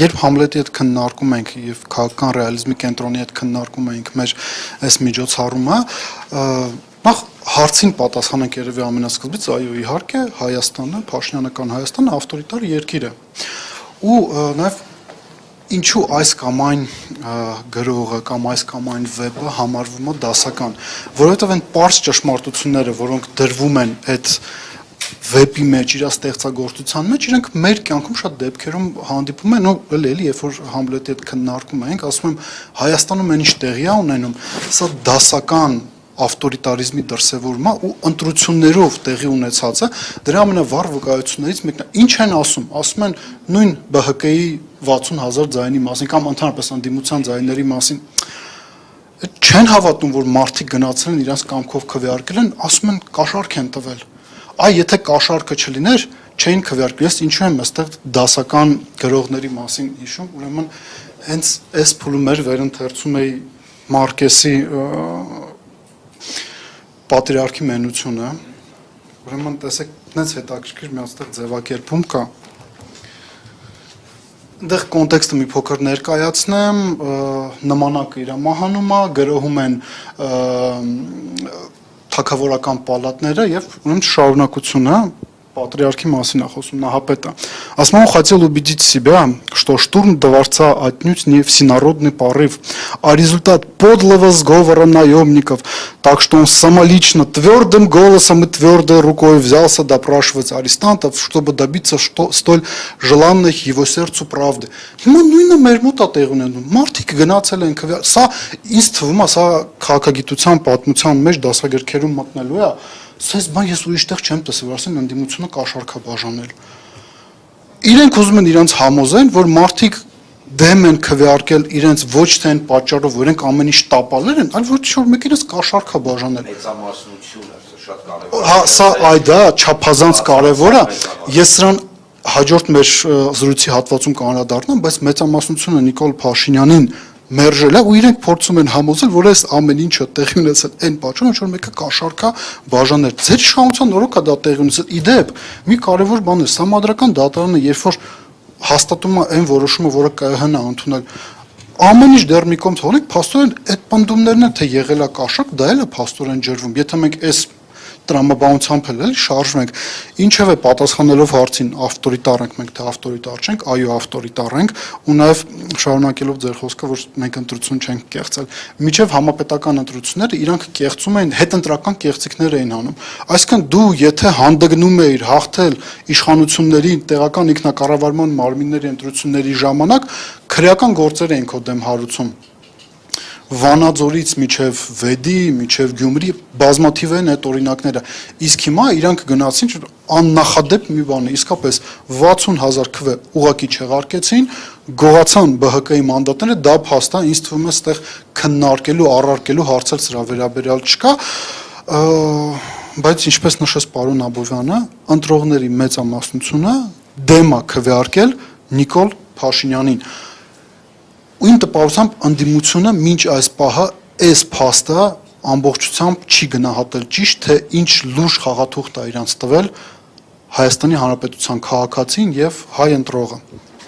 երբ Համլետի հետ քննարկում ենք եւ քաղաքական ռեալիզմի կենտրոնի հետ քննարկում ենք մեր այս միջոցառումը, նախ հարցին պատասխանենք երևի ամենասկզբից, այո, իհարկե, Հայաստանը, Փաշինյանական Հայաստանը ավտորիտար երկիր է։ Ու նաեւ ինչու այս կամ այն գրողը կամ այս կամ այն վեբը համարվում է դասական, որովհետեւ այն պարզ ճշմարտությունները, որոնք դրվում են այդ վեպի մեջ, իր ստեղծագործության մեջ, իրենք մեր կյանքում շատ դեպքերում հանդիպում են, ու էլի երբ որ Համլետի հետ քննարկում ենք, ասում եմ, Հայաստանում այն ինչ տեղի է ունենում, սա դասական ավտորիտարիզմի դրսևորում է ու ընտրություններով տեղի ունեցած է, դրա ամենավառ վկայություններից մեկն է։ Ինչ են ասում են նույն ԲՀԿ-ի 60,000 ձայնի մասին կամ ընդհանրապես ընդդիմության ձայների մասին։ Չեն հավատում, որ մարդիկ գնացել են իրենց կամքով քվեարկել են, ասում են կաշառք են տվել։ Այ եթե կաշառքը չլիներ, չէին քվեարկել։ Ես ինչու եմ այստեղ դասական գրողների մասին հիշում, ուրեմն հենց այս փուլում էր վերընթերցում էի Մարկեսի Պատրիարքի մենությունը, ուրեմն տեսեք, այնց հետաքրքիր մի այստեղ ձևակերպում կա։ Այնտեղ կոնտեքստը մի փոքր ներկայացնեմ, նմանակը իր մահանում է, գրոհում են թագավորական պալատները եւ ուրեմն շարունակությունը Патриархи մասին է խոսում Նահապետը։ Ասում он хотел убедить себя, что штурм дворца отнюдь не всенародный порыв, а результат подлого сговора наемников, так что он самолично твердым голосом и твердой рукой взялся допрашивать арестантов, чтобы добиться столь желанной его сердцу правды. Հիմա նույնը մեր մոտ է տեղ ունենում։ Մարդիկ գնացել են քվեարկել, սա ինձ թվում է, սա քաղաքագիտության պատմության մեջ դասագրքերում մտնելու է։ Սենց բան ես ուրիշ տեղ չեմ տեսել, որ ասեն ընդդիմությունը կաշառք է բաժանել։ Իրենք ուզում են իրենց համոզեն, որ մարդիկ դեմ են քվեարկել իրենց ոչ թե այն պատճառով, որ իրենք ամեն ինչ տապալեր են, այլ որ ինչ-որ մեկ իրենց կաշառք է բաժանել։ Մեծամասնությունը շատ կարևոր է։ Հա, սա այ դա չափազանց կարևոր է։ Ես սրան հաջորդ մեր զրույցի հատվածում կանրադառնամ, բայց մեծամասնությունը Նիկոլ Փաշինյանին մերժել է ու իրենք փորձում են համոզել, որ այս ամեն ինչը տեղի ունեցել այն պատճառով, որ մեկը կաշառքա բաժանել։ Ձեր իշխանության օրոք է դա տեղի ունեցել։ Իդեպ, մի կարևոր բան է, Սահմանադրական դատարանը, երբ որ հաստատում է այն որոշումը, որը ԿՀ-ն է ընդունել, ամեն ինչ դեռ մի կողմ թողնենք, փաստորեն այդ պնդումներն է, թե եղել է կաշառք, դա էլ է փաստորեն ջրվում։ Եթե մենք այս տրամաբանությամբ էլ շարժվում ենք, ինչևէ պատասխանելով հարցին ավտորիտար ենք մենք թե ավտորիտար չենք, այո ավտորիտար ենք ու նաև շարունակելով ձեր խոսքը, որ մենք ընտրություն չենք կեղծել, միջև համապետական ընտրությունները իրանք կեղծում էին, հետընտրական կեղծիքներ էին անում, այսինքն դու եթե հանդգնում էիր հաղթել իշխանությունների տեղական ինքնակառավարման մարմինների ընտրությունների ժամանակ քրեական գործեր էին քո դեմ հարուցում Վանաձորից միջև Վեդի, միջև Գյումրի բազմաթիվ են այդ օրինակները։ Իսկ հիմա իրանք գնացին աննախադեպ մի բան է, իսկապես 60,000 քվե ուղակի չեղարկեցին, գողացան ԲՀԿ-ի մանդատները, դա փաստ է, ինձ թվում է այստեղ քննարկելու, առարկելու հարցեր սրա վերաբերյալ չկա, բայց ինչպես նշեց պարոն Աբովյանը, ընտրողների մեծամասնությունը դեմ է քվեարկել Նիկոլ Փաշինյանին։ Ու իմ տպավորությամբ ընդդիմությունը մինչ այս պահը այս փաստը ամբողջությամբ չի գնահատել ճիշտ, թե ինչ լուրջ խաղաթուղթ է իրանց տվել Հայաստանի Հանրապետության քաղաքացին եւ հայ ընտրողը։